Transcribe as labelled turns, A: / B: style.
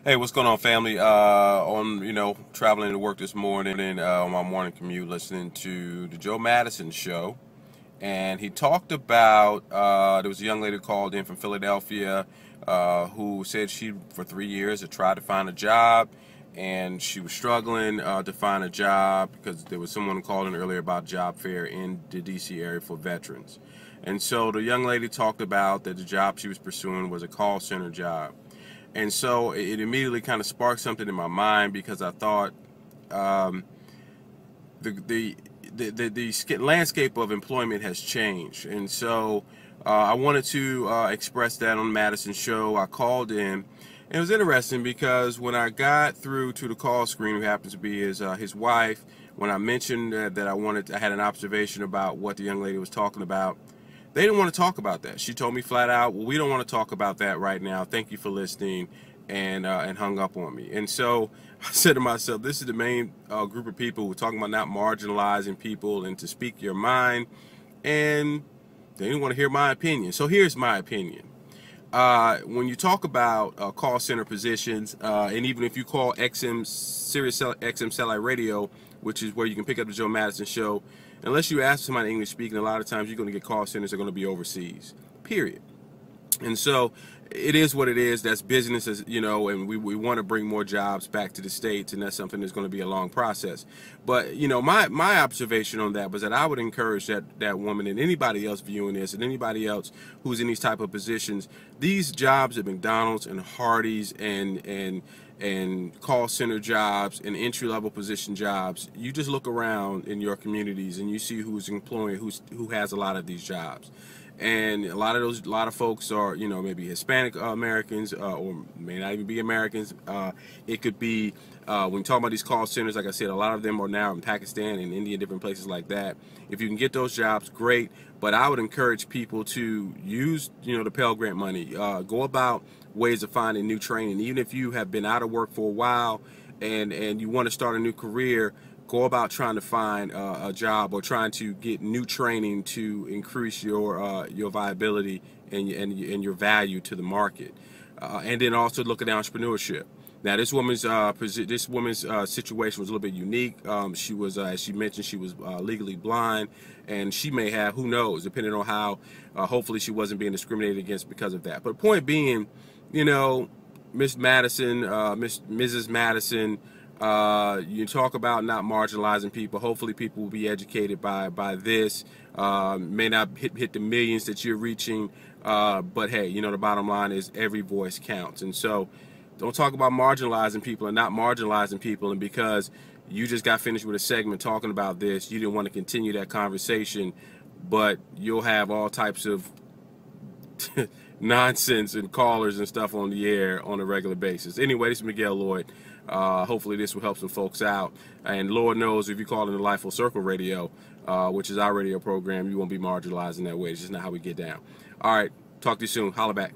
A: Hey, what's going on, family? Traveling to work this morning on my morning commute, listening to the Joe Madison show, and he talked about there was a young lady who called in from Philadelphia who said she, for 3 years, had tried to find a job, and she was struggling to find a job because there was someone who called in earlier about job fair in the D.C. area for veterans, and so the young lady talked about that the job she was pursuing was a call center job. And so it immediately kind of sparked something in my mind because I thought um, the, the, the landscape of employment has changed. And so I wanted to express that on Madison's show. I called in. And it was interesting because when I got through to the call screen, who happens to be his wife, when I mentioned that I had an observation about what the young lady was talking about, they didn't want to talk about that. She told me flat out, "Well, we don't want to talk about that right now. Thank you for listening," and hung up on me. And so I said to myself, "This is the main group of people who are talking about not marginalizing people and to speak your mind," and they didn't want to hear my opinion. So here's my opinion. When you talk about call center positions, and even if you call Sirius XM Satellite Radio, which is where you can pick up the Joe Madison show, unless you ask somebody English speaking, a lot of times you're going to get call centers that are going to be overseas. Period. And so it is what it is. That's business, as you know, and we want to bring more jobs back to the States, and that's something that's going to be a long process. But my observation on that was that I would encourage that woman and anybody else viewing this and anybody else who's in these type of positions, these jobs at McDonald's and Hardee's and call center jobs and entry-level position jobs, you just look around in your communities and you see who's employing, who has a lot of these jobs. And a lot of folks are, maybe Hispanic Americans, or may not even be Americans. It could be, when you talk about these call centers, like I said, a lot of them are now in Pakistan and India, different places like that. If you can get those jobs, great. But I would encourage people to use, the Pell Grant money. Go about ways of finding new training. Even if you have been out of work for a while and you want to start a new career, go about trying to find a job or trying to get new training to increase your viability and your value to the market. And then also look at entrepreneurship. Now, this woman's situation was a little bit unique. She was, as she mentioned, she was legally blind, and she may have, who knows, depending on how. Hopefully, she wasn't being discriminated against because of that. But point being, Miss Madison, Mrs. Madison. You talk about not marginalizing people. Hopefully people will be educated by this. May not hit the millions that you're reaching, but hey, the bottom line is every voice counts. And so don't talk about marginalizing people and not marginalizing people, and because you just got finished with a segment talking about this, you didn't want to continue that conversation, but you'll have all types of nonsense and callers and stuff on the air on a regular basis. Anyway, this is Miguel Lloyd. Hopefully this will help some folks out. And Lord knows if you call in the Life Full Circle Radio, which is our radio program, you won't be marginalized in that way. It's just not how we get down. All right, talk to you soon. Holla back.